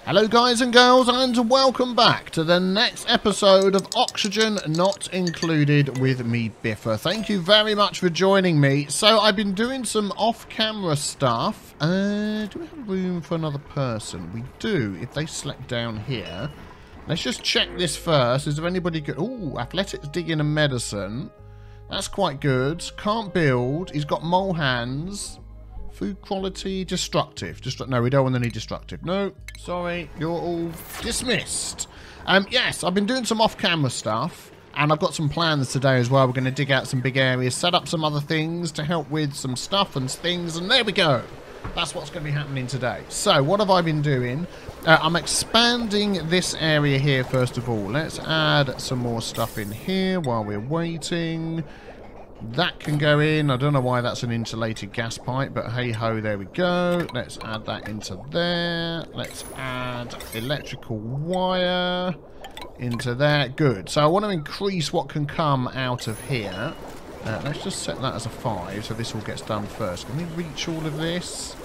Hello guys and girls, and welcome back to the next episode of Oxygen Not Included with me, Biffa. Thank you very much for joining me. So I've been doing some off-camera stuff. Do we have room for another person? We do, if they slept down here. Let's just check this first. Is there anybody good? Ooh, athletics, digging and medicine. That's quite good. Can't build. He's got mole hands. Food quality, destructive. No, we don't want any destructive. No, sorry, you're all dismissed. Yes, I've been doing some off-camera stuff, and I've got some plans today as well. We're going to dig out some big areas, set up some other things to help with some stuff and things, and there we go. That's what's going to be happening today. So, what have I been doing? I'm expanding this area here, first of all. Let's add some more stuff in here while we're waiting. That can go in. I don't know why that's an insulated gas pipe, but hey-ho, there we go. Let's add that into there. Let's add electrical wire into there. Good. So I want to increase what can come out of here. Let's just set that as a 5, so this all gets done first. Can they reach all of this?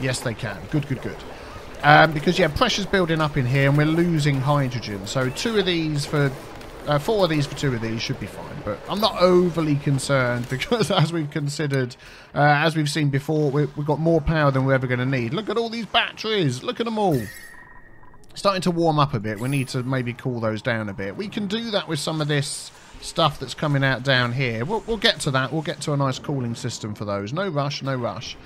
Yes, they can. Good, good, good. Because, yeah, pressure's building up in here, and we're losing hydrogen. So 2 of these for... 4 of these for 2 of these should be fine, but I'm not overly concerned because as we've considered, as we've seen before, we've got more power than we're ever going to need. Look at all these batteries. Look at them all. Starting to warm up a bit. We need to maybe cool those down a bit. We can do that with some of this stuff that's coming out down here. We'll get to that. We'll get to a nice cooling system for those. No rush, no rush.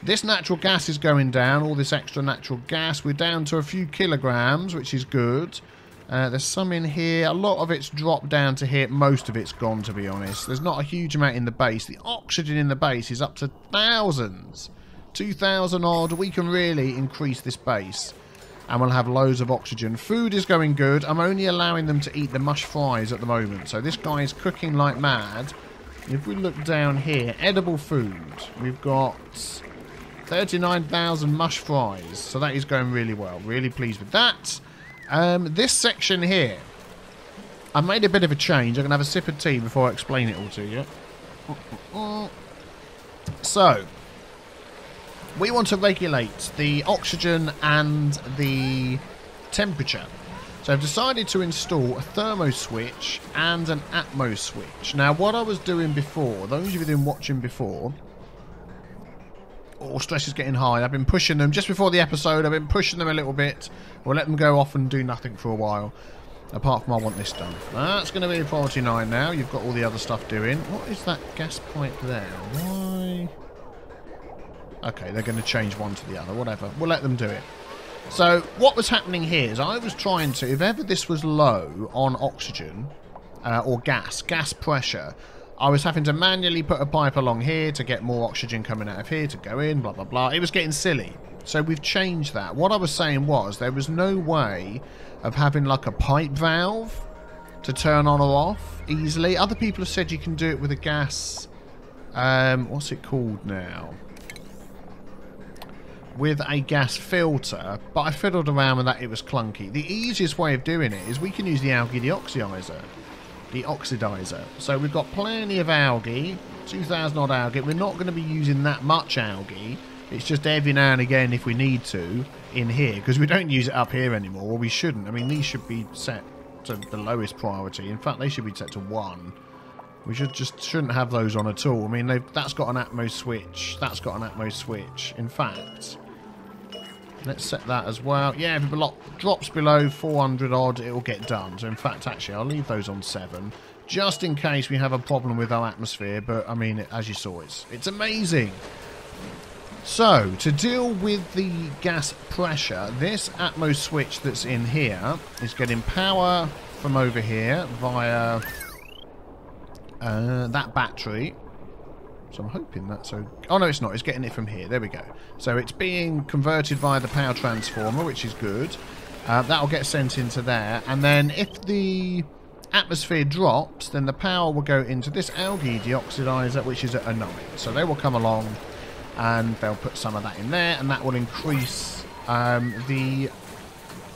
This natural gas is going down, all this extra natural gas. We're down to a few kilograms, which is good. There's some in here. A lot of it's dropped down to here. Most of it's gone, to be honest. There's not a huge amount in the base. The oxygen in the base is up to thousands. 2,000 odd. We can really increase this base. And we'll have loads of oxygen. Food is going good. I'm only allowing them to eat the mush fries at the moment. So this guy is cooking like mad. If we look down here, edible food. We've got 39,000 mush fries. So that is going really well. Really pleased with that. This section here, I made a bit of a change. I'm going to have a sip of tea before I explain it all to you. So, we want to regulate the oxygen and the temperature. So I've decided to install a thermo switch and an atmo switch. Now, what I was doing before, those of you who've been watching before... Oh, stress is getting high. I've been pushing them. Just before the episode, I've been pushing them a little bit. We'll let them go off and do nothing for a while. Apart from I want this done. That's going to be 49 now. You've got all the other stuff doing. What is that gas pipe there? Why? Okay, they're going to change one to the other. Whatever. We'll let them do it. So, what was happening here is I was trying to... If ever this was low on oxygen or gas pressure... I was having to manually put a pipe along here to get more oxygen coming out of here to go in, blah, blah, blah. It was getting silly. So we've changed that. What I was saying was there was no way of having like a pipe valve to turn on or off easily. Other people have said you can do it with a gas... what's it called now? With a gas filter. But I fiddled around with that. It was clunky. The easiest way of doing it is we can use the algae deoxidizer. The oxidizer. So we've got plenty of algae, 2,000 odd algae. We're not going to be using that much algae. It's just every now and again if we need to in here, because we don't use it up here anymore, or we shouldn't. I mean, these should be set to the lowest priority. In fact, they should be set to 1. We shouldn't have those on at all. I mean, that's got an atmo switch. That's got an atmo switch. In fact, let's set that as well. Yeah, if it drops below 400 odd, it'll get done. So, in fact, actually, I'll leave those on 7. Just in case we have a problem with our atmosphere. But, I mean, as you saw, it's amazing. So, to deal with the gas pressure, this atmo switch that's in here is getting power from over here via that battery. So I'm hoping that's okay. Oh, no, it's not. It's getting it from here. There we go. So it's being converted via the power transformer, which is good. That'll get sent into there. And then if the atmosphere drops, then the power will go into this algae deoxidizer, which is at a 9. So they will come along and they'll put some of that in there, and that will increase the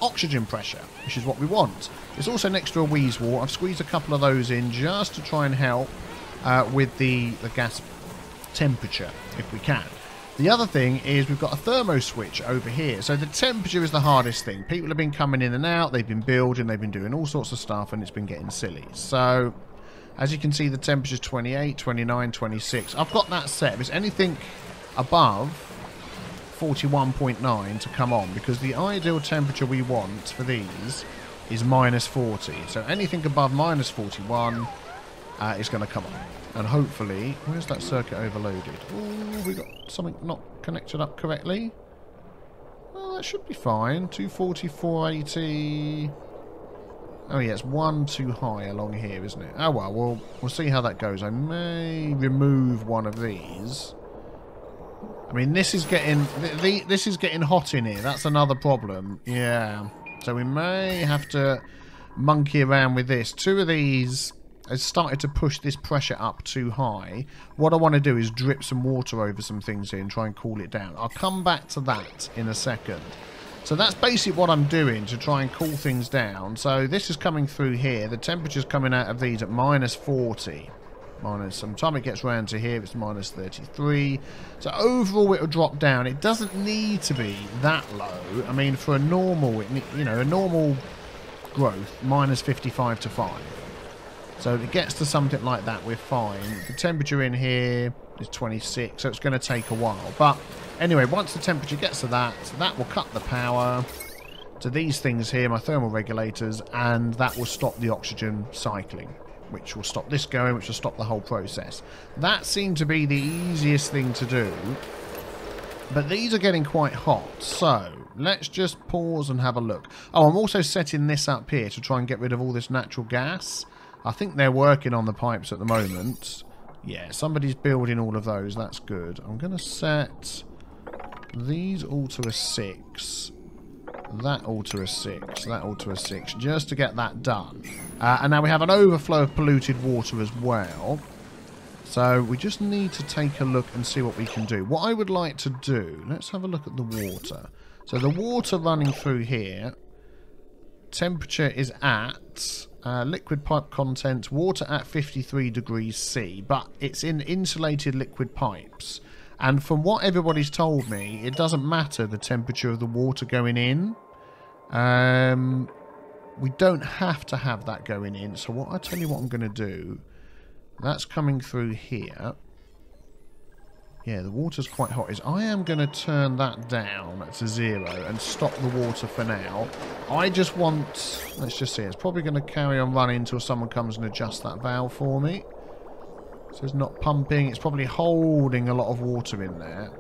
oxygen pressure, which is what we want. It's also next to a wheeze wall. I've squeezed a couple of those in just to try and help with the gas temperature, if we can. The other thing is we've got a thermo switch over here. So the temperature is the hardest thing. People have been coming in and out. They've been building. They've been doing all sorts of stuff, and it's been getting silly. So as you can see, the temperature's 28, 29, 26. I've got that set. If it's anything above 41.9 to come on, because the ideal temperature we want for these is -40. So anything above -41 is going to come on. And hopefully, where's that circuit overloaded? Oh, we got something not connected up correctly. Well, that should be fine. 240, 480. Oh yeah, it's one too high along here, isn't it? Oh well, we'll see how that goes. I may remove one of these. I mean, this is getting hot in here. That's another problem. Yeah. So we may have to monkey around with this. Two of these has started to push this pressure up too high. What I want to do is drip some water over some things here and try and cool it down. I'll come back to that in a second. So that's basically what I'm doing to try and cool things down. So this is coming through here. The temperature's coming out of these at -40. Sometime it gets round to here, it's -33. So overall it'll drop down. It doesn't need to be that low. I mean, for a normal, a normal growth, -55 to 5. So if it gets to something like that, we're fine. The temperature in here is 26, so it's going to take a while. But anyway, once the temperature gets to that, that will cut the power to these things here, my thermal regulators, and that will stop the oxygen cycling, which will stop this going, which will stop the whole process. That seemed to be the easiest thing to do. But these are getting quite hot, so let's just pause and have a look. Oh, I'm also setting this up here to try and get rid of all this natural gas. I think they're working on the pipes at the moment. Yeah, somebody's building all of those. That's good. I'm going to set these all to a 6. That all to a 6. That all to a 6. Just to get that done. And now we have an overflow of polluted water as well. So we just need to take a look and see what we can do. What I would like to do... Let's have a look at the water. So the water running through here... Temperature is at... liquid pipe content, water at 53 degrees C, but it's in insulated liquid pipes. And from what everybody's told me, it doesn't matter the temperature of the water going in. We don't have to have that going in. So what I tell you what I'm going to do, that's coming through here. Yeah, the water's quite hot. I am going to turn that down to 0 and stop the water for now. I just want... Let's just see. It's probably going to carry on running until someone comes and adjusts that valve for me. So it's not pumping. It's probably holding a lot of water in there.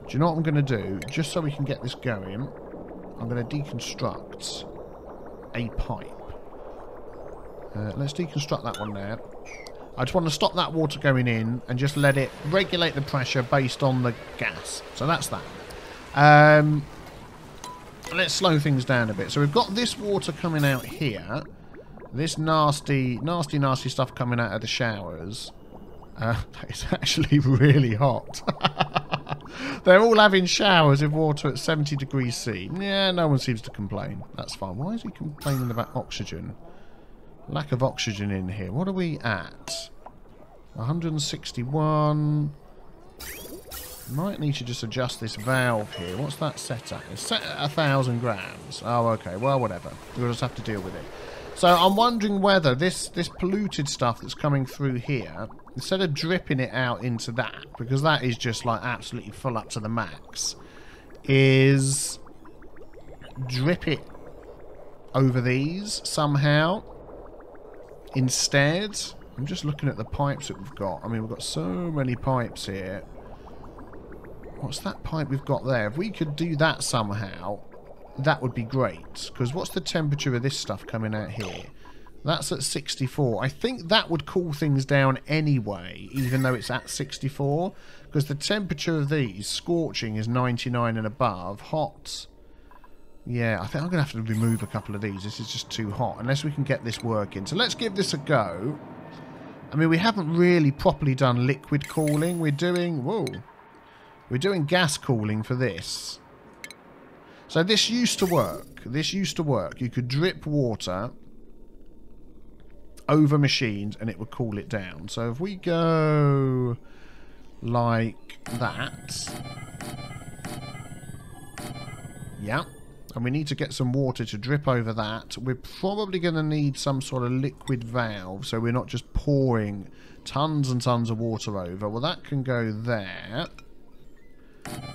Do you know what I'm going to do? Just so we can get this going, I'm going to deconstruct a pipe. Let's deconstruct that one there. I just want to stop that water going in and just let it regulate the pressure based on the gas. So that's that. Let's slow things down a bit. So we've got this water coming out here. This nasty stuff coming out of the showers. It's actually really hot. They're all having showers with water at 70 degrees C. Yeah, no one seems to complain. That's fine. Why is he complaining about oxygen? Lack of oxygen in here. What are we at? 161. Might need to just adjust this valve here. What's that set at? It's set at 1,000 grams. Oh, okay. Well, whatever. We'll just have to deal with it. So I'm wondering whether this polluted stuff that's coming through here, instead of dripping it out into that, because that is just like absolutely full up to the max, is drip it over these somehow. Instead, I'm just looking at the pipes that we've got. I mean, we've got so many pipes here. What's that pipe we've got there? If we could do that somehow, that would be great. Because what's the temperature of this stuff coming out here? That's at 64. I think that would cool things down anyway, even though it's at 64. Because the temperature of these, scorching, is 99 and above. Hot... Yeah, I think I'm going to have to remove a couple of these. This is just too hot, unless we can get this working. So let's give this a go. I mean, we haven't really properly done liquid cooling. We're doing... Whoa. We're doing gas cooling for this. So this used to work. This used to work. You could drip water over machines and it would cool it down. So if we go like that... Yeah. And we need to get some water to drip over that. We're probably going to need some sort of liquid valve, so we're not just pouring tons and tons of water over. Well, that can go there.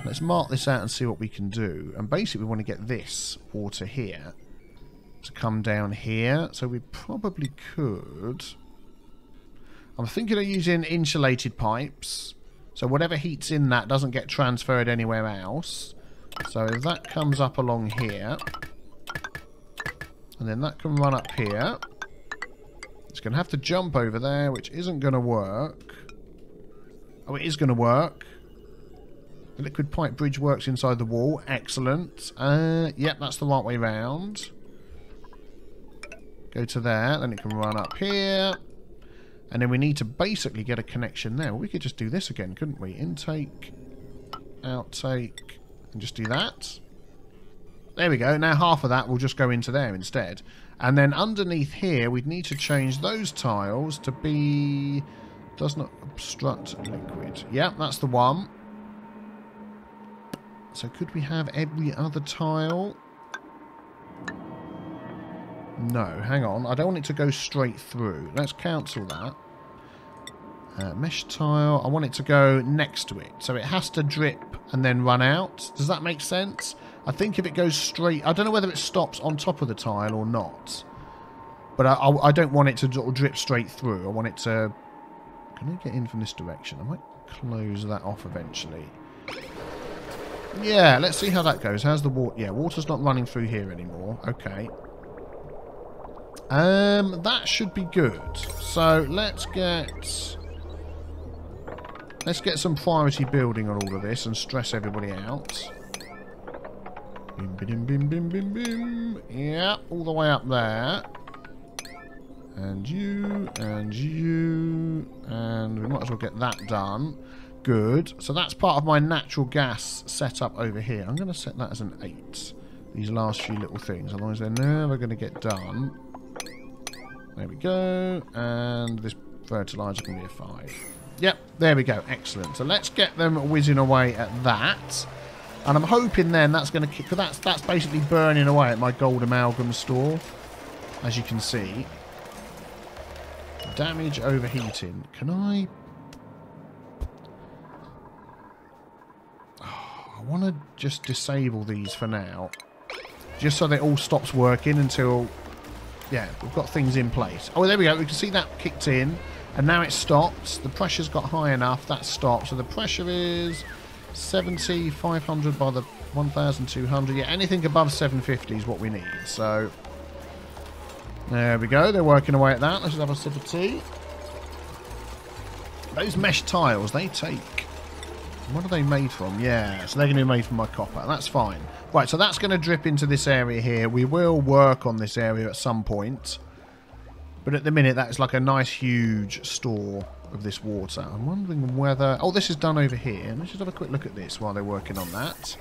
Let's mark this out and see what we can do. And basically we want to get this water here to come down here. So we probably could... I'm thinking of using insulated pipes. So whatever heat's in that doesn't get transferred anywhere else. So if that comes up along here, and then that can run up here. It's going to have to jump over there, which isn't going to work. Oh, it is going to work. The liquid pipe bridge works inside the wall. Excellent. Yep, that's the right way round. Go to there, then it can run up here. And then we need to basically get a connection there. Well, we could just do this again, couldn't we? Intake, outtake, and just do that. There we go. Now half of that will just go into there instead. And then underneath here, we'd need to change those tiles to be... Does not obstruct liquid. Yep, that's the one. So could we have every other tile? No, hang on. I don't want it to go straight through. Let's cancel that. Mesh tile. I want it to go next to it. So it has to drip and then run out. Does that make sense? I think if it goes straight... I don't know whether it stops on top of the tile or not. But I don't want it to drip straight through. I want it to... Can I get in from this direction? I might close that off eventually. Yeah, let's see how that goes. How's the water? Yeah, water's not running through here anymore. Okay. That should be good. So let's get some priority building on all of this and stress everybody out. Bim, bim, bim, bim, bim, bim. Yeah, all the way up there. And you, and you, and we might as well get that done. Good. So that's part of my natural gas setup over here. I'm going to set that as an 8. These last few little things, otherwise they're never going to get done. There we go. And this fertilizer can be a 5. Yep, there we go. Excellent. So let's get them whizzing away at that. And I'm hoping then that's going to... Because that's basically burning away at my gold amalgam store. As you can see. Damage overheating. Can I... I want to just disable these for now. Just so that it all stops working until... Yeah, we've got things in place. Oh, there we go. We can see that kicked in. And now it stopped. The pressure's got high enough. That stopped. So the pressure is 70, 500 by the 1,200. Yeah, anything above 750 is what we need. So... There we go. They're working away at that. Let's just have a sip of tea. Those mesh tiles, they take... What are they made from? Yeah, so they're going to be made from my copper. That's fine. Right, so that's going to drip into this area here. We will work on this area at some point. But at the minute, that's like a nice, huge store of this water. I'm wondering whether... Oh, this is done over here. Let's just have a quick look at this while they're working on that.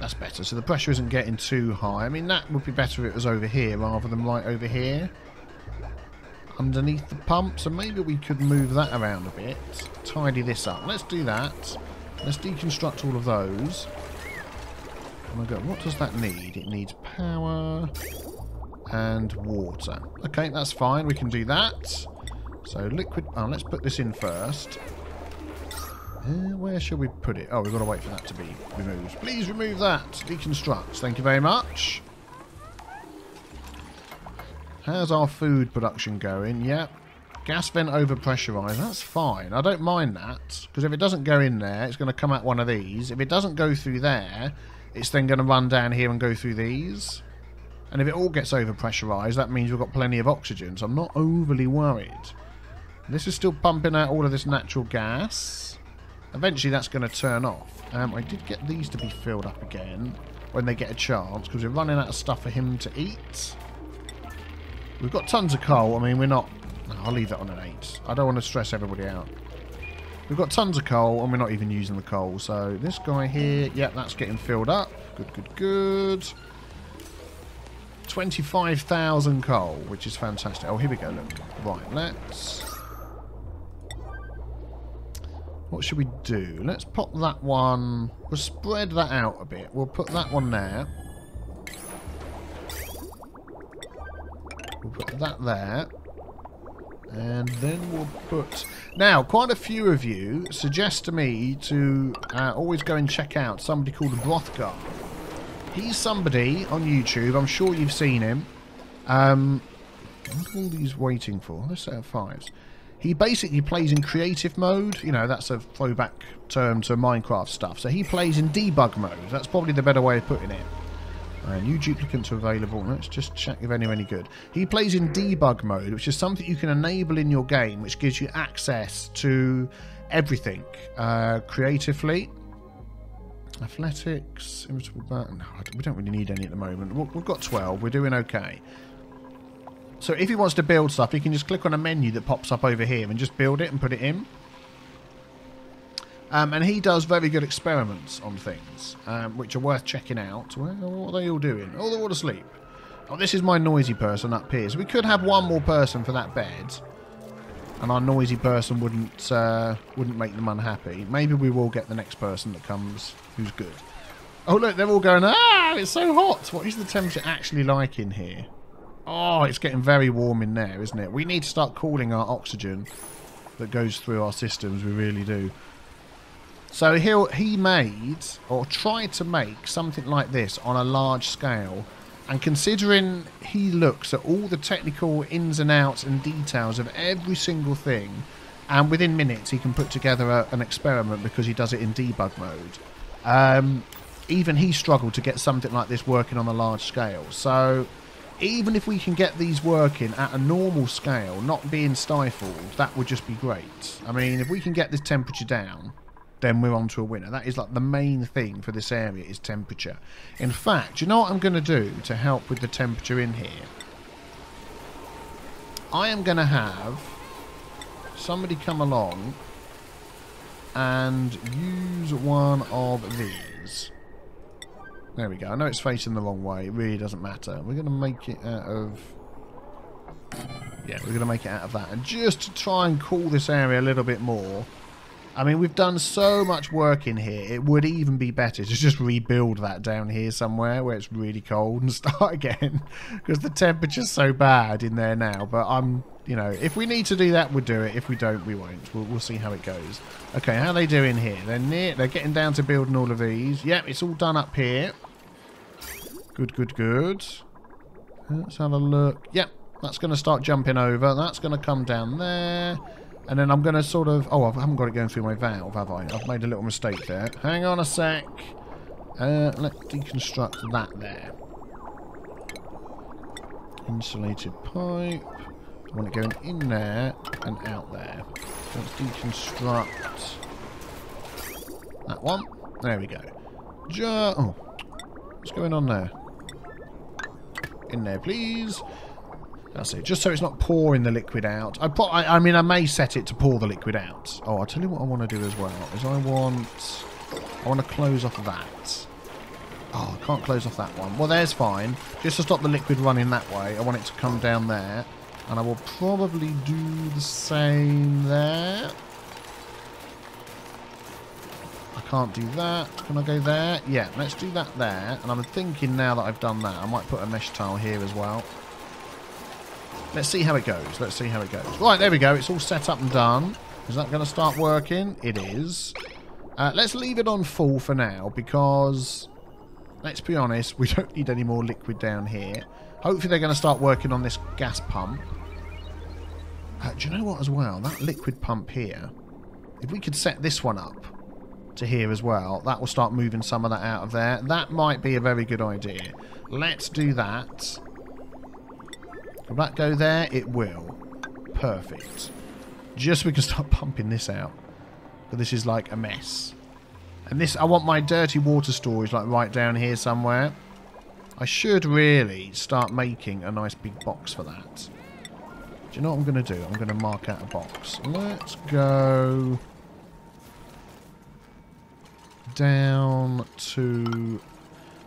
That's better. So the pressure isn't getting too high. I mean, that would be better if it was over here rather than right over here. Underneath the pump. So maybe we could move that around a bit. Tidy this up. Let's do that. Let's deconstruct all of those. Oh my god, what does that need? It needs power and water. Okay, that's fine. We can do that. So liquid... Oh, let's put this in first. Where shall we put it? Oh, we've got to wait for that to be removed. Please remove that. Deconstruct. Thank you very much. How's our food production going? Yep. Gas vent overpressurized. That's fine. I don't mind that. Because if it doesn't go in there, it's going to come out one of these. If it doesn't go through there, it's then going to run down here and go through these. And if it all gets overpressurized, that means we've got plenty of oxygen. So I'm not overly worried. This is still pumping out all of this natural gas. Eventually that's going to turn off. I did get these to be filled up again when they get a chance, because we're running out of stuff for him to eat. We've got tons of coal. I mean, we're not... No, I'll leave that on an 8. I don't want to stress everybody out. We've got tons of coal, and we're not even using the coal. So this guy here, yep, that's getting filled up. Good, good, good. 25,000 coal, which is fantastic. Oh, here we go, look. Right, let's... What should we do? Let's pop that one... We'll spread that out a bit. We'll put that one there. We'll put that there. And then we'll put... Now, quite a few of you suggest to me to always go and check out somebody called Brothgar. He's somebody on YouTube. I'm sure you've seen him. What are all these waiting for? Let's set up 5s. He basically plays in creative mode. You know, that's a throwback term to Minecraft stuff. So he plays in debug mode. That's probably the better way of putting it. New duplicants are available. Let's just check if any are any good. He plays in debug mode, which is something you can enable in your game, which gives you access to everything. Creatively. Athletics. Immutable button. No, we don't really need any at the moment. We've got 12. We're doing okay. So if he wants to build stuff, he can just click on a menu that pops up over here and just build it and put it in. And he does very good experiments on things, which are worth checking out. Well, what are they all doing? Oh, they're all asleep. Oh, this is my noisy person up here. So we could have one more person for that bed. And our noisy person wouldn't make them unhappy. Maybe we will get the next person that comes who's good. Oh, look, they're all going, ah, it's so hot. What is the temperature actually like in here? Oh, it's getting very warm in there, isn't it? We need to start cooling our oxygen that goes through our systems. We really do. So he made, or tried to make, something like this on a large scale. And considering he looks at all the technical ins and outs and details of every single thing, and within minutes he can put together an experiment because he does it in debug mode. Even he struggled to get something like this working on a large scale. So even if we can get these working at a normal scale, not being stifled, that would just be great. I mean, if we can get this temperature down, then we're on to a winner. That is like the main thing for this area is temperature. In fact, you know what I'm going to do to help with the temperature in here? I am going to have somebody come along and use one of these. There we go. I know it's facing the wrong way. It really doesn't matter. We're going to make it out of... Yeah, we're going to make it out of that. And just to try and cool this area a little bit more. I mean, we've done so much work in here. It would even be better to just rebuild that down here somewhere where it's really cold and start again. Because the temperature's so bad in there now. But you know, if we need to do that, we'll do it. If we don't, we won't. We'll see how it goes. Okay, how are they doing here? They're getting down to building all of these. Yep, it's all done up here. Good, good, good. Let's have a look. Yep, that's going to start jumping over. That's going to come down there. And then I'm going to sort of... Oh, I haven't got it going through my valve, have I? I've made a little mistake there. Hang on a sec. Let's deconstruct that there. Insulated pipe. I want it going in there and out there. Let's deconstruct that one. There we go. Oh, what's going on there? In there, please. That's it. Just so it's not pouring the liquid out. I mean, I may set it to pour the liquid out. Oh, I'll tell you what I want to do as well. Is I want to close off that. Oh, I can't close off that one. Well, there's fine. Just to stop the liquid running that way, I want it to come down there. And I will probably do the same there. I can't do that. Can I go there? Yeah, let's do that there. And I'm thinking now that I've done that, I might put a mesh tile here as well. Let's see how it goes. Let's see how it goes. Right, there we go. It's all set up and done. Is that going to start working? It is. Let's leave it on full for now because, let's be honest, we don't need any more liquid down here. Hopefully they're going to start working on this gas pump. Do you know what as well? That liquid pump here, if we could set this one up to here as well, that will start moving some of that out of there. That might be a very good idea. Let's do that. Will that go there? It will. Perfect. Just so we can start pumping this out. But this is like a mess. And this, I want my dirty water storage like right down here somewhere. I should really start making a nice big box for that. Do you know what I'm going to do? I'm going to mark out a box. Let's go down to...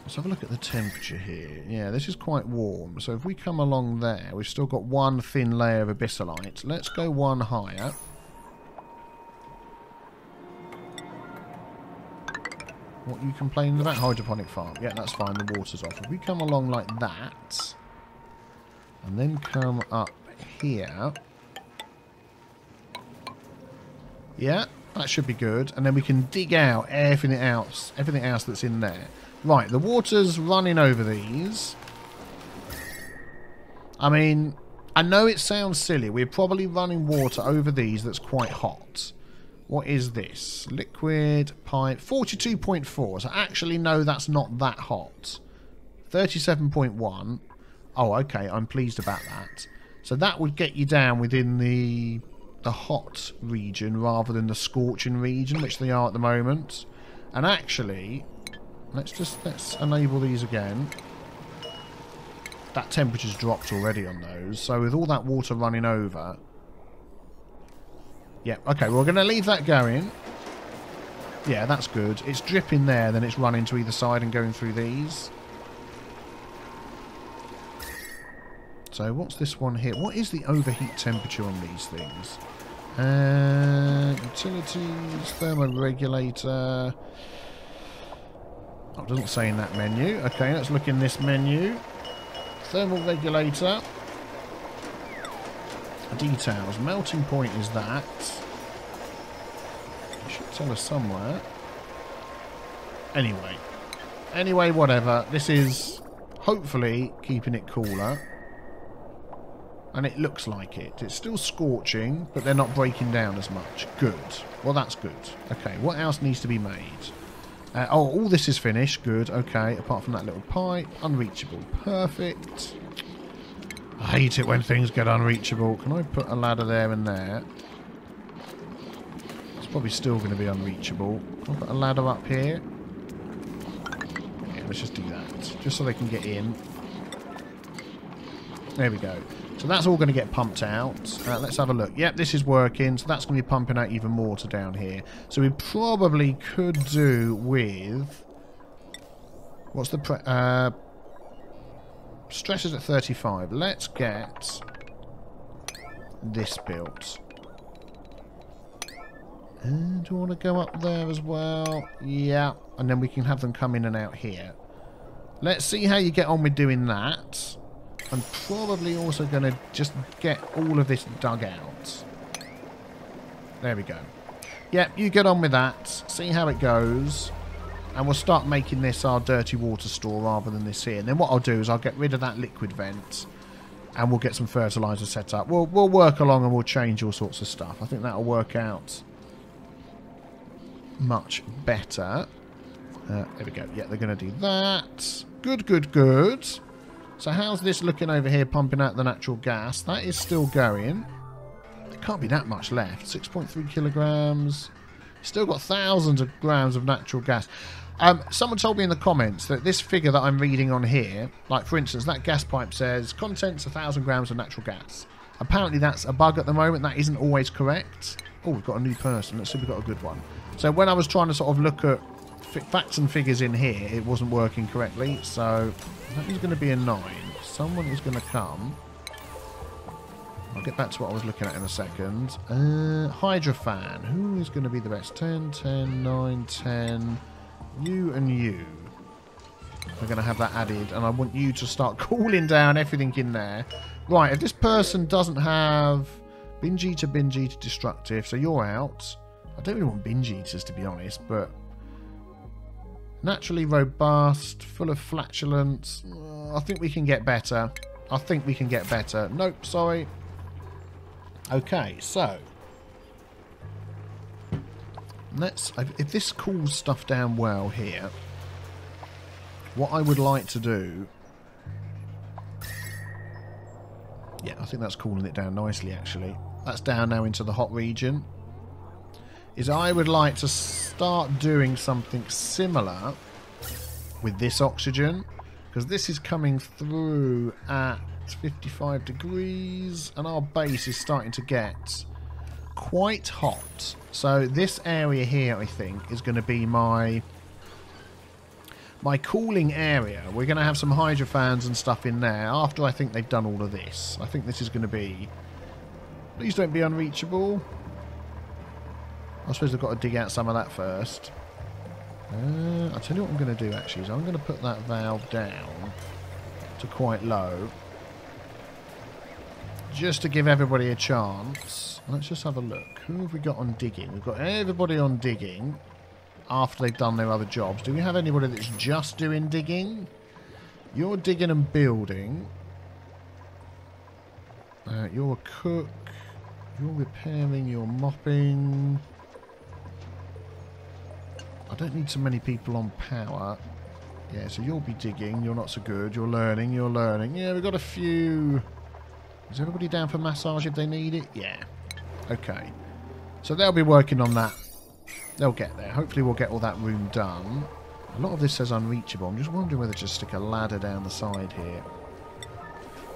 Let's have a look at the temperature here. Yeah, this is quite warm. So if we come along there, we've still got one thin layer of abyssalite. Let's go one higher. What are you complaining about? Hydroponic farm. Yeah, that's fine. The water's off. If we come along like that, and then come up here. Yeah, that should be good. And then we can dig out everything else that's in there. Right, the water's running over these. I mean, I know it sounds silly. We're probably running water over these that's quite hot. What is this? Liquid pipe. 42.4. So actually, no, that's not that hot. 37.1. Oh, okay. I'm pleased about that. So that would get you down within the hot region rather than the scorching region, which they are at the moment. And actually, let's enable these again. That temperature's dropped already on those. So with all that water running over... Yeah, okay, we're going to leave that going. Yeah, that's good. It's dripping there, then it's running to either side and going through these. So what's this one here? What is the overheat temperature on these things? Utilities, thermoregulator. Oh, it doesn't say in that menu. Okay, let's look in this menu. Thermal regulator. Details. Melting point is that. It should tell us somewhere. Anyway, whatever. This is hopefully keeping it cooler. And it looks like it. It's still scorching, but they're not breaking down as much. Good. Well, that's good. Okay, what else needs to be made? Oh, all this is finished. Good. Okay, apart from that little pipe. Unreachable. Perfect. I hate it when things get unreachable. Can I put a ladder there and there? It's probably still going to be unreachable. Can I put a ladder up here? Yeah, let's just do that. Just so they can get in. There we go. So that's all going to get pumped out. Let's have a look. Yep, this is working. So that's going to be pumping out even more to down here. So we probably could do with... What's the... stress is at 35. Let's get this built. And do you want to go up there as well? Yeah. And then we can have them come in and out here. Let's see how you get on with doing that. I'm probably also going to just get all of this dug out. There we go. Yep, you get on with that. See how it goes. And we'll start making this our dirty water store rather than this here. And then what I'll do is I'll get rid of that liquid vent. And we'll get some fertiliser set up. We'll work along and we'll change all sorts of stuff. I think that'll work out much better. There we go. Yeah, they're going to do that. Good, good, good. So how's this looking over here pumping out the natural gas? That is still going. There can't be that much left. 6.3 kilograms. Still got thousands of grams of natural gas. Someone told me in the comments that this figure that I'm reading on here, like for instance, that gas pipe says contents 1,000 grams of natural gas. Apparently that's a bug at the moment. That isn't always correct. Oh, we've got a new person. Let's see if we've got a good one. So when I was trying to sort of look at facts and figures in here, it wasn't working correctly. So that is going to be a 9. Someone is going to come. I'll get back to what I was looking at in a second. Hydrofan. Who is going to be the best? 10, 10, 9, 10. You and you. We're going to have that added. And I want you to start cooling down everything in there. Right, if this person doesn't have binge eater destructive, so you're out. I don't really want binge eaters, to be honest, but naturally robust, full of flatulence. I think we can get better. I think we can get better. Nope, sorry. Okay, so let's, if this cools stuff down well here, what I would like to do, yeah, I think that's cooling it down nicely actually. That's down now into the hot region. Is I would like to start doing something similar with this oxygen, because this is coming through at 55 degrees and our base is starting to get quite hot. So this area here, I think, is going to be my cooling area. We're going to have some hydrofans and stuff in there after I think they've done all of this. I think this is going to be... Please don't be unreachable. I suppose I've got to dig out some of that first. I'll tell you what I'm going to do actually is I'm going to put that valve down to quite low. Just to give everybody a chance. Let's just have a look. Who have we got on digging? We've got everybody on digging after they've done their other jobs. Do we have anybody that's just doing digging? You're digging and building. You're a cook. You're repairing. You're mopping. I don't need so many people on power. Yeah, so you'll be digging. You're not so good. You're learning. You're learning. Yeah, we've got a few. Is everybody down for massage if they need it? Yeah. Okay. So they'll be working on that. They'll get there. Hopefully we'll get all that room done. A lot of this says unreachable. I'm just wondering whether to just stick a ladder down the side here.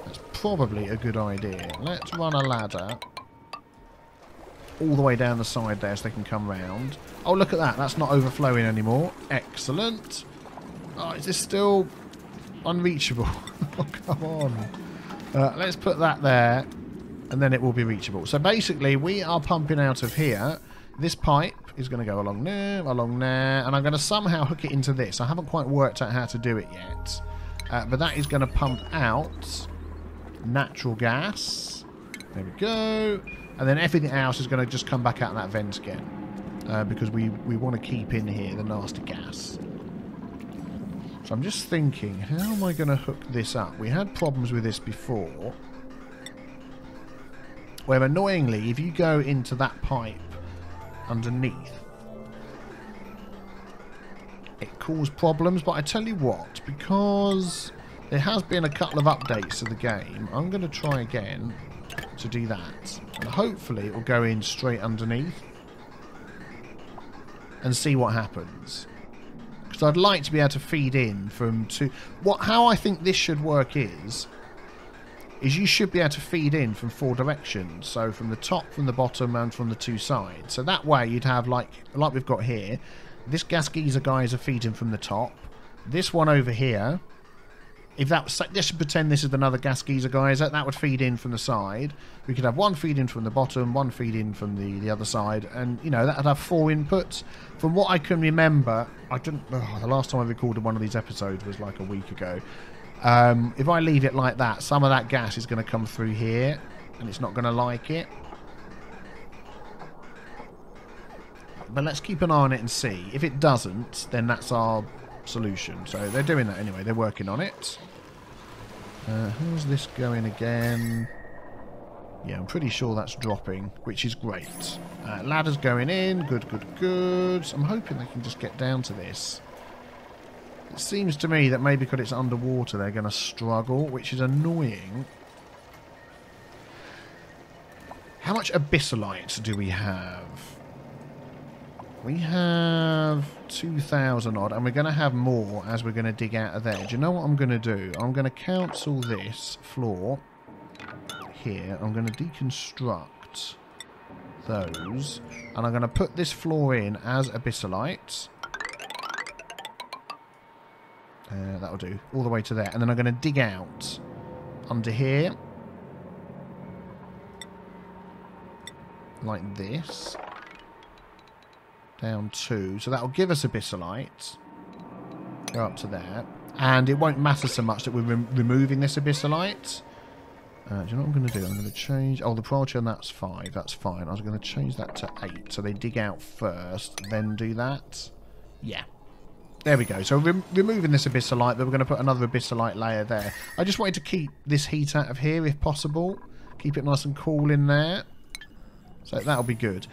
That's probably a good idea. Let's run a ladder all the way down the side there so they can come round. Oh, look at that. That's not overflowing anymore. Excellent. Oh, is this still unreachable? Oh, come on. Let's put that there, and then it will be reachable. So basically, we are pumping out of here. This pipe is going to go along there, and I'm going to somehow hook it into this. I haven't quite worked out how to do it yet. But that is going to pump out natural gas. There we go. And then everything else is going to just come back out of that vent again. Because we want to keep in here the nasty gas. So I'm just thinking, how am I going to hook this up? We had problems with this before. Where annoyingly, if you go into that pipe underneath, it caused problems. But I tell you what, because there has been a couple of updates to the game, I'm going to try again to do that. And hopefully it will go in straight underneath and see what happens. Because I'd like to be able to feed in from two... How I think this should work is you should be able to feed in from 4 directions. So from the top, from the bottom, and from the 2 sides. So that way you'd have, like we've got here, this gas geyser guys are feeding from the top. This one over here, if that was... Let's pretend this is another gas geyser geyser, that would feed in from the side. We could have one feed in from the bottom, one feed in from the other side, and, you know, that would have 4 inputs. From what I can remember, the last time I recorded one of these episodes was like a week ago. If I leave it like that, some of that gas is going to come through here, and it's not going to like it. But let's keep an eye on it and see. If it doesn't, then that's our solution. So they're doing that anyway. They're working on it. How's this going again? Yeah, I'm pretty sure that's dropping, which is great. Ladder's going in. Good, good, good. I'm hoping they can just get down to this. It seems to me that maybe because it's underwater they're going to struggle, which is annoying. How much abyssalites do we have? We have 2,000 odd, and we're going to have more as we're going to dig out of there. Do you know what I'm going to do? I'm going to cancel this floor here. I'm going to deconstruct those, and I'm going to put this floor in as abyssalites. That'll do, all the way to there. And then I'm going to dig out under here. Like this. Down 2. So that'll give us abyssalites. Go up to there. And it won't matter so much that we're removing this abyssalite. Do you know what I'm going to do? I'm going to change... Oh, the priority on that's 5. That's fine. I was going to change that to 8. So they dig out first, then do that. Yeah. There we go. So we're removing this abyssalite, but we're going to put another abyssalite layer there. I just wanted to keep this heat out of here if possible. Keep it nice and cool in there. So that'll be good.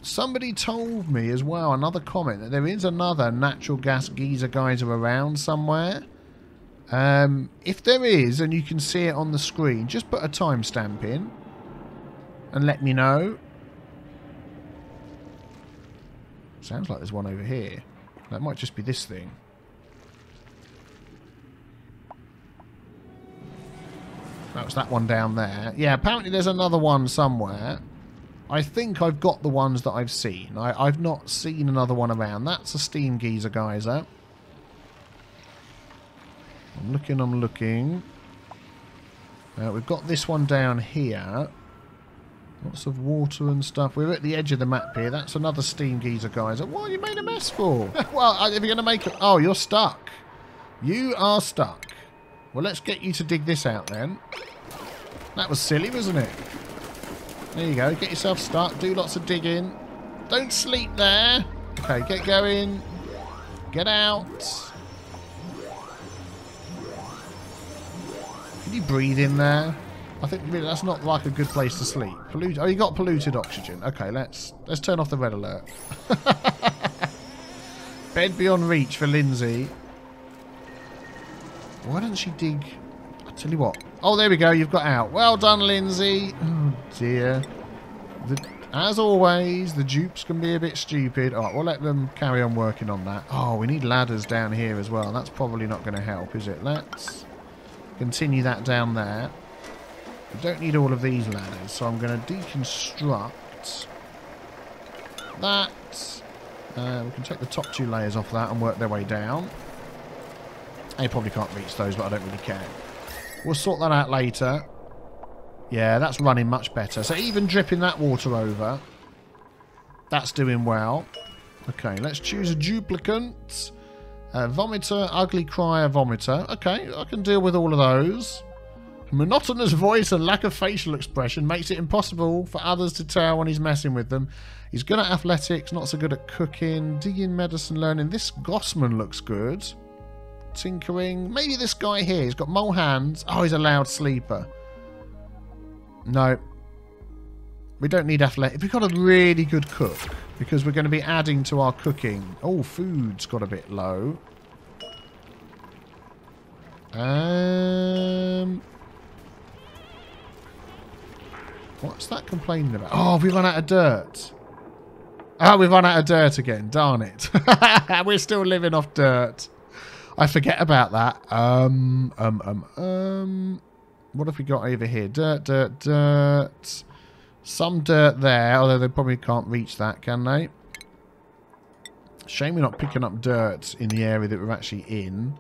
Somebody told me as well, another comment, that there is another natural gas geyser geyser around somewhere. If there is, and you can see it on the screen, just put a timestamp in and let me know. Sounds like there's one over here. That might just be this thing. That was that one down there. Yeah, apparently there's another one somewhere. I think I've got the ones that I've seen. I've not seen another one around. That's a steam geyser geyser. I'm looking. We've got this one down here. Lots of water and stuff. We're at the edge of the map here. That's another steam geyser, guys. What you made a mess for? Well, if you're going to make it... Oh, you're stuck. You are stuck. Well, let's get you to dig this out then. That was silly, wasn't it? There you go. Get yourself stuck. Do lots of digging. Don't sleep there. Okay, get going. Get out. Can you breathe in there? I think really that's not like a good place to sleep. Oh, you got polluted oxygen. Okay, let's turn off the red alert. Bed beyond reach for Lindsay. Why doesn't she dig? I'll tell you what. Oh, there we go. You've got out. Well done, Lindsay. Oh, dear. As always, the dupes can be a bit stupid. All right, we'll let them carry on working on that. Oh, we need ladders down here as well. That's probably not going to help, is it? Let's continue that down there. We don't need all of these ladders, so I'm going to deconstruct that. We can take the top 2 layers off that and work their way down. They probably can't reach those, but I don't really care. We'll sort that out later. Yeah, that's running much better. So even dripping that water over, that's doing well. Okay, let's choose a duplicant. Vomiter, ugly crier, vomiter. Okay, I can deal with all of those. Monotonous voice and lack of facial expression makes it impossible for others to tell when he's messing with them. He's good at athletics, not so good at cooking. Digging, medicine, learning. This Gossman looks good. Tinkering. Maybe this guy here. He's got mole hands. Oh, he's a loud sleeper. No. We don't need athletic. We've got a really good cook, because we're going to be adding to our cooking. Oh, food's got a bit low. What's that complaining about? Oh, we've run out of dirt. Oh, we've run out of dirt again. Darn it. We're still living off dirt. I forget about that. What have we got over here? Dirt, dirt, dirt. Some dirt there, although they probably can't reach that, can they? Shame we're not picking up dirt in the area that we're actually in.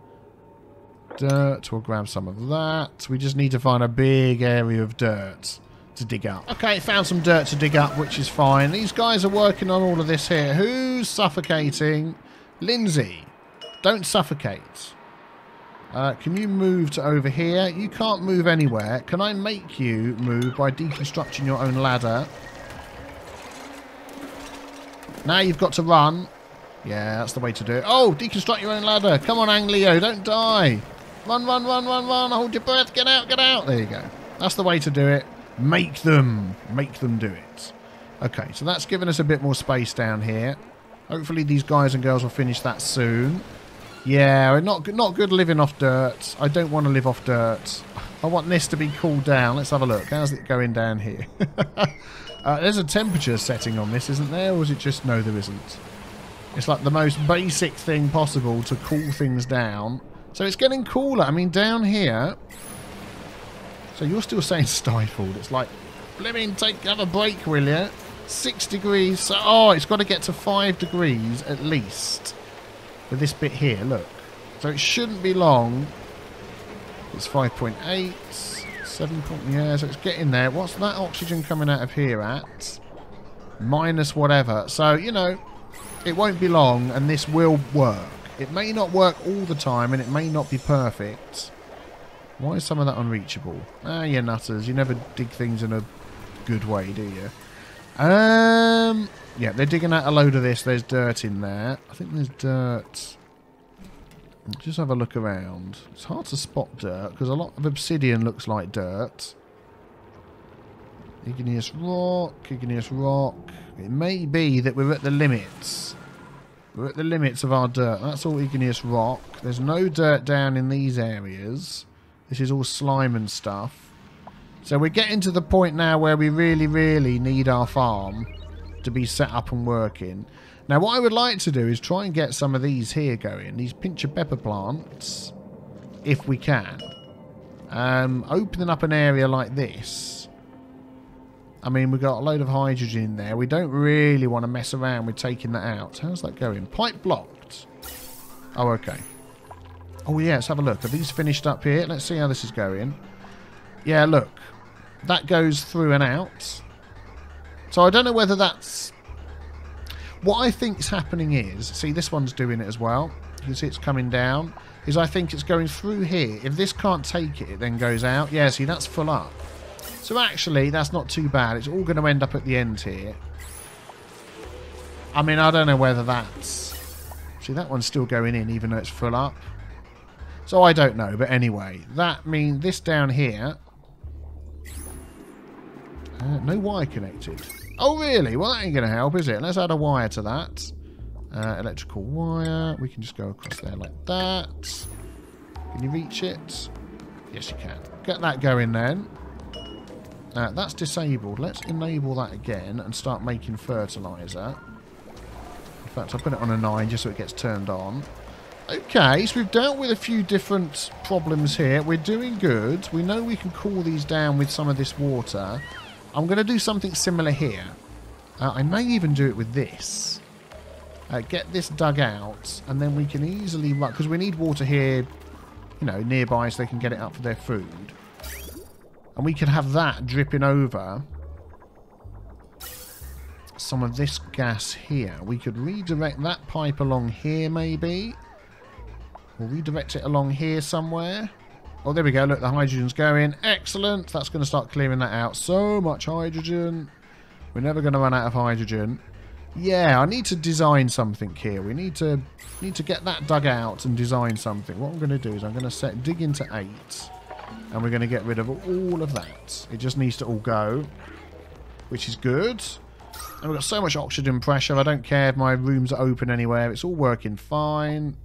Dirt, we'll grab some of that. We just need to find a big area of dirt to dig up. Okay, found some dirt to dig up, which is fine. These guys are working on all of this here. Who's suffocating? Lindsay, don't suffocate. Can you move to over here? You can't move anywhere. Can I make you move by deconstructing your own ladder? Now you've got to run. Yeah, that's the way to do it. Oh, deconstruct your own ladder. Come on, Anglio, don't die. Run, run, run, run, run. Hold your breath. Get out, get out. There you go. That's the way to do it. Make them do it. Okay, so that's given us a bit more space down here. Hopefully these guys and girls will finish that soon. Yeah, not good living off dirt. I don't want to live off dirt. I want this to be cooled down. Let's have a look. How's it going down here? There's a temperature setting on this, isn't there? Or is it just... No, there isn't. It's like the most basic thing possible to cool things down. So it's getting cooler. I mean, down here... So you're still saying stifled. It's like, blimmin', have a break, will you? 6 degrees. So, oh, it's got to get to 5 degrees at least. With this bit here, look. So it shouldn't be long. It's 5.8, 7. Yeah, so it's getting there. What's that oxygen coming out of here at? Minus whatever. So, you know, it won't be long and this will work. It may not work all the time and it may not be perfect. Why is some of that unreachable? Ah, you nutters. You never dig things in a good way, do you? Yeah, they're digging out a load of this. There's dirt in there. I think there's dirt. Just have a look around. It's hard to spot dirt because a lot of obsidian looks like dirt. Igneous rock, igneous rock. It may be that we're at the limits. We're at the limits of our dirt. That's all igneous rock. There's no dirt down in these areas. This is all slime and stuff. So we're getting to the point now where we really, really need our farm to be set up and working. Now what I would like to do is try and get some of these here going. These pincher pepper plants, if we can. Opening up an area like this. I mean, we've got a load of hydrogen in there. We don't really want to mess around with taking that out. How's that going? Pipe blocked. Oh, okay. Oh, yeah, let's have a look. Are these finished up here? Let's see how this is going. Yeah, look. That goes through and out. So I don't know whether that's... What I think's happening is... See, this one's doing it as well. You can see it's coming down. Is I think it's going through here. If this can't take it, it then goes out. Yeah, see, that's full up. So actually, that's not too bad. It's all going to end up at the end here. I mean, I don't know whether that's... See, that one's still going in, even though it's full up. So I don't know. But anyway, that means this down here... no wire connected. Oh, really? Well, that ain't going to help, is it? Let's add a wire to that. Electrical wire. We can just go across there like that. Can you reach it? Yes, you can. Get that going then. That's disabled. Let's enable that again and start making fertilizer. In fact, I'll put it on a 9 just so it gets turned on. Okay, so we've dealt with a few different problems here. We're doing good. We know we can cool these down with some of this water. I'm going to do something similar here. I may even do it with this. Get this dug out, and then we can easily run... Because we need water here, you know, nearby so they can get it up for their food. And we can have that dripping over some of this gas here. We could redirect that pipe along here, maybe. Or redirect it along here somewhere. Oh, there we go. Look, the hydrogen's going. Excellent. That's going to start clearing that out. So much hydrogen. We're never going to run out of hydrogen. Yeah, I need to design something here. We need to get that dug out and design something. What I'm going to do is I'm going to set dig into 8. And we're going to get rid of all of that. It just needs to all go. Which is good. And we've got so much oxygen pressure. I don't care if my rooms are open anywhere. It's all working fine.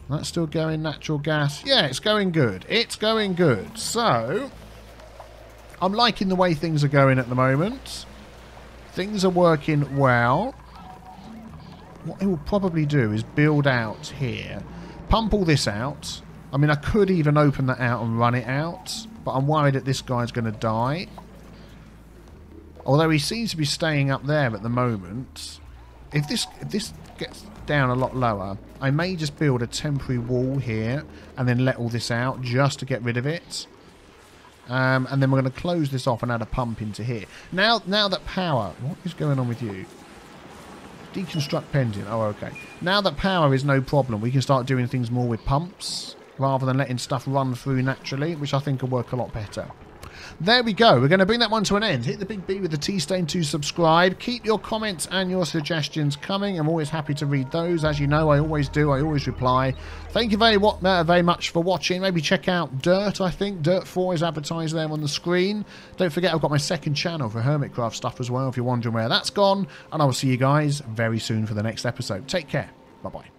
That's still going natural gas. Yeah, it's going good. It's going good. So, I'm liking the way things are going at the moment. Things are working well. What I will probably do is build out here. Pump all this out. I mean, I could even open that out and run it out. But I'm worried that this guy's going to die. Although he seems to be staying up there at the moment. If this gets down a lot lower, I may just build a temporary wall here. And then let all this out just to get rid of it. And then we're going to close this off and add a pump into here. Now that power... What is going on with you? Deconstruct pending. Oh, okay. Now that power is no problem, we can start doing things more with pumps rather than letting stuff run through naturally, which I think will work a lot better. There we go. We're going to bring that one to an end. Hit the big B with the T stain to subscribe. Keep your comments and your suggestions coming. I'm always happy to read those. As you know, I always do. I always reply. Thank you very much for watching. Maybe check out Dirt, I think. Dirt 4 is advertised there on the screen. Don't forget, I've got my second channel for Hermitcraft stuff as well, if you're wondering where that's gone. And I will see you guys very soon for the next episode. Take care. Bye-bye.